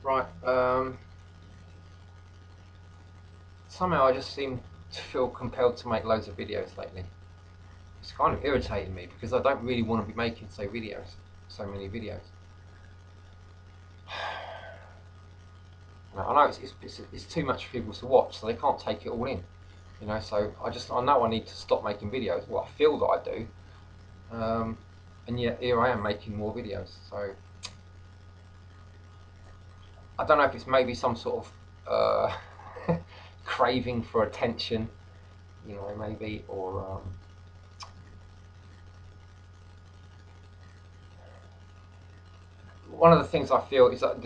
Right. Somehow I just seem to feel compelled to make loads of videos lately. It's kind of irritating me because I don't really want to be making so many videos. I know it's too much for people to watch, so they can't take it all in. So I know I need to stop making videos. Well, I feel that I do, and yet here I am making more videos. So I don't know if it's maybe some sort of craving for attention, maybe, or one of the things I feel is that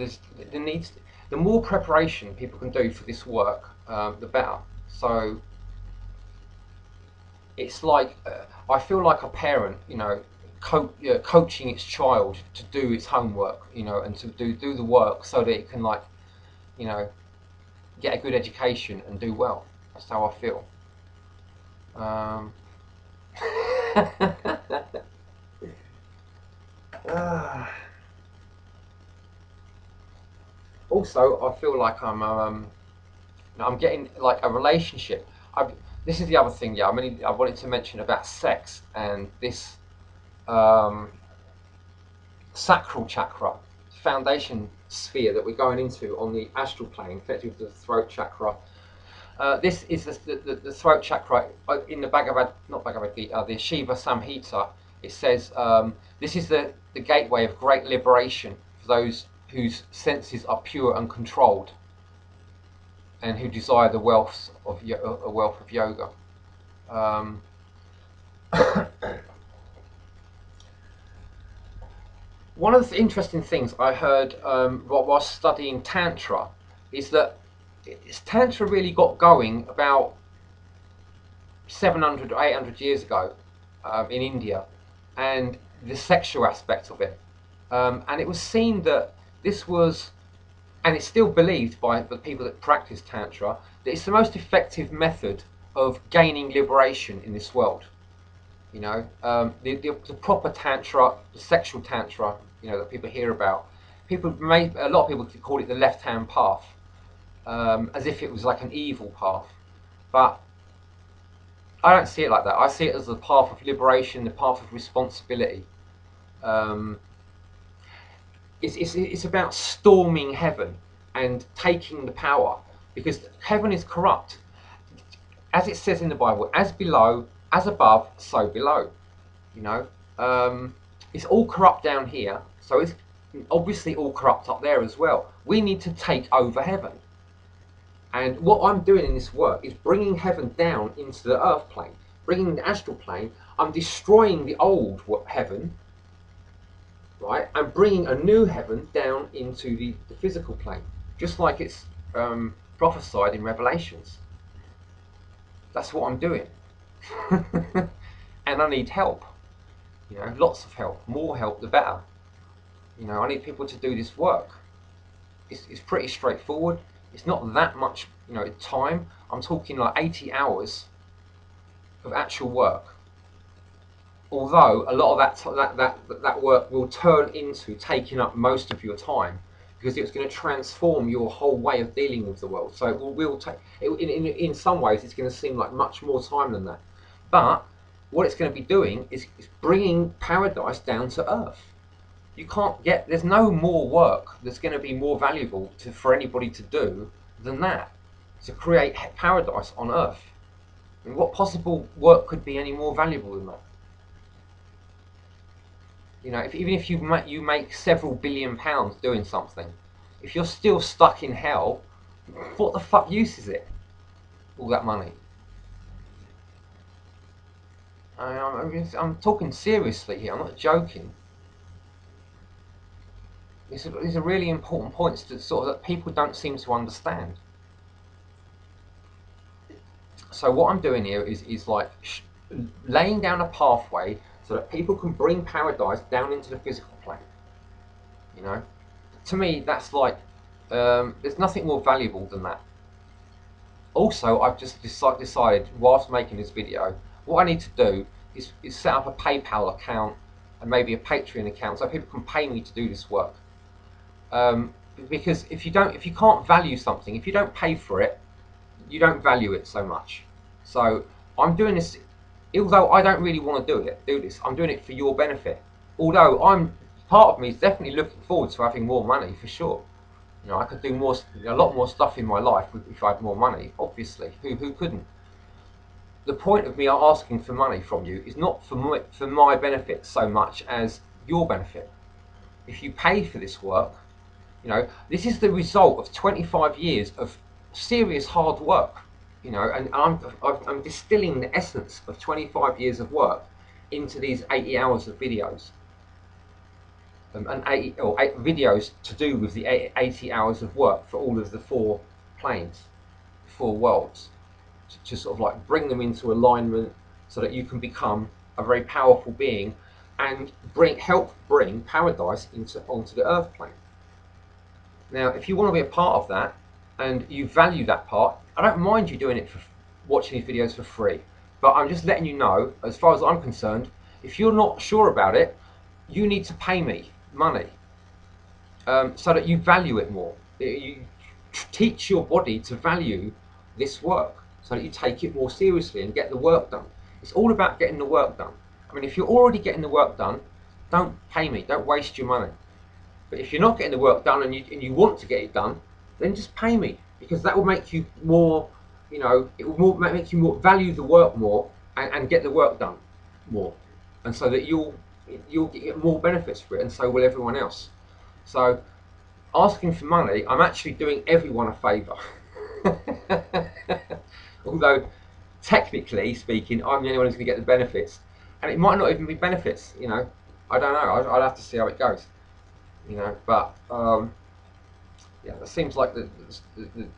the more preparation people can do for this work, the better. So it's like I feel like a parent, coaching its child to do its homework, and to do the work so that it can you know, get a good education and do well. That's how I feel. Um, Also, I feel like I'm getting like a relationship. This is the other thing. Yeah, I wanted to mention about sex and this um, sacral chakra, foundation sphere that we're going into on the astral plane, connected with the throat chakra. This is the throat chakra in the not Bhagavad Gita, the Shiva Samhita. It says this is the gateway of great liberation for those whose senses are pure and controlled, and who desire the a wealth of yoga. Um, One of the interesting things I heard while studying Tantra is that Tantra really got going about 700 or 800 years ago in India, and the sexual aspect of it. And it was seen that this was, and it's still believed by the people that practice Tantra, that it's the most effective method of gaining liberation in this world. The proper tantra, the sexual tantra, that people hear about. A lot of people call it the left-hand path, as if it was like an evil path. But I don't see it like that. I see it as the path of liberation, the path of responsibility. Um, it's about storming heaven and taking the power, because heaven is corrupt, as it says in the Bible, as below, as above, so below. You know, it's all corrupt down here, so it's obviously all corrupt up there as well. We need to take over heaven, and what I'm doing in this work is bringing heaven down into the earth plane, bringing the astral plane. I'm destroying the old heaven, right, and bringing a new heaven down into the physical plane, just like it's prophesied in Revelations. That's what I'm doing, and I need help. Lots of help. More help, the better. I need people to do this work. It's pretty straightforward. It's not that much, time. I'm talking like 80 hours of actual work. Although a lot of that work will turn into taking up most of your time, because it's going to transform your whole way of dealing with the world. So will take. In some ways, it's going to seem like much more time than that. But what it's going to be doing is bringing paradise down to earth. You can't get, there's no more work that's going to be more valuable for anybody to do than that, to create paradise on earth. I mean, what possible work could be any more valuable than that? Even if you make several £billion doing something, if you're still stuck in hell, what the fuck use is it? All that money. I'm talking seriously here. I'm not joking. These are really important points that people don't seem to understand. So what I'm doing here is like laying down a pathway so that people can bring paradise down into the physical plane. You know, to me that's like there's nothing more valuable than that. Also, I've just decided whilst making this video, what I need to do is set up a PayPal account and maybe a Patreon account so people can pay me to do this work. because if you can't value something, if you don't pay for it, you don't value it so much. So I'm doing this, although I don't really want to do this. I'm doing it for your benefit. Although part of me is definitely looking forward to having more money for sure. You know, I could do a lot more stuff in my life if I had more money. Obviously, who couldn't? The point of me asking for money from you is not for my benefit so much as your benefit. If you pay for this work, you know, this is the result of 25 years of serious hard work. You know, and I'm distilling the essence of 25 years of work into these 80 hours of videos. And 8 videos to do with the 80 hours of work for all of the 4 planes, 4 worlds, to sort of like bring them into alignment so that you can become a very powerful being and help bring paradise onto the earth plane. Now, if you want to be a part of that and you value that part, I don't mind you doing it for watching these videos for free. But I'm just letting you know, as far as I'm concerned, if you're not sure about it, you need to pay me money so that you value it more. You teach your body to value this work so that you take it more seriously and get the work done. It's all about getting the work done. I mean, if you're already getting the work done, don't pay me, don't waste your money. But if you're not getting the work done and you want to get it done, then just pay me, because that will make you more, you know, it will make you more value the work more and get the work done more, and so that you'll get more benefits for it, and so will everyone else. So asking for money, I'm actually doing everyone a favour. Although technically speaking, I'm the only one who's going to get the benefits, and it might not even be benefits. You know, I don't know. I'll have to see how it goes. You know, but yeah, it seems like the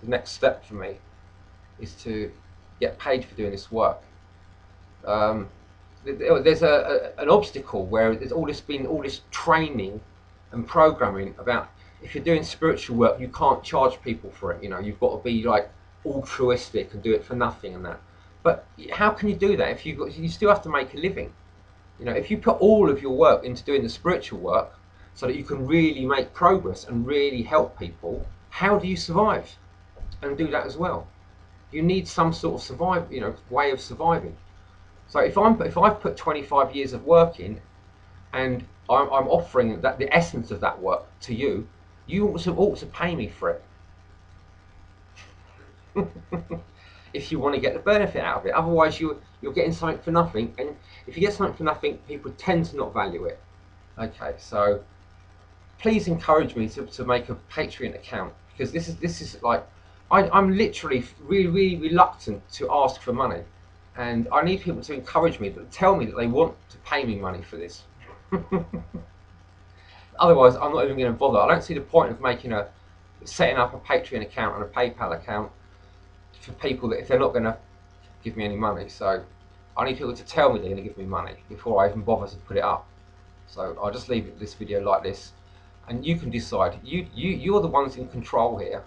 next step for me is to get paid for doing this work. There's an obstacle where there's all this training and programming about, if you're doing spiritual work, you can't charge people for it. You know, you've got to be like altruistic and do it for nothing and that. But how can you do that if you still have to make a living? You know, if you put all of your work into doing the spiritual work so that you can really make progress and really help people, how do you survive and do that as well? You need some sort of way of surviving. So if I've put 25 years of work in, and I'm offering that the essence of that work to you, you also ought to pay me for it. If you want to get the benefit out of it. Otherwise, you're getting something for nothing, and if you get something for nothing, people tend to not value it. Okay, so please encourage me to make a Patreon account, because this is like, I'm literally really reluctant to ask for money, and I need people to encourage me, that tell me that they want to pay me money for this. Otherwise, I'm not even going to bother. I don't see the point of setting up a Patreon account and a PayPal account for people that if they're not going to give me any money. So I need people to tell me they're going to give me money before I even bother to put it up. So I'll just leave this video like this, and you can decide. You're the ones in control here.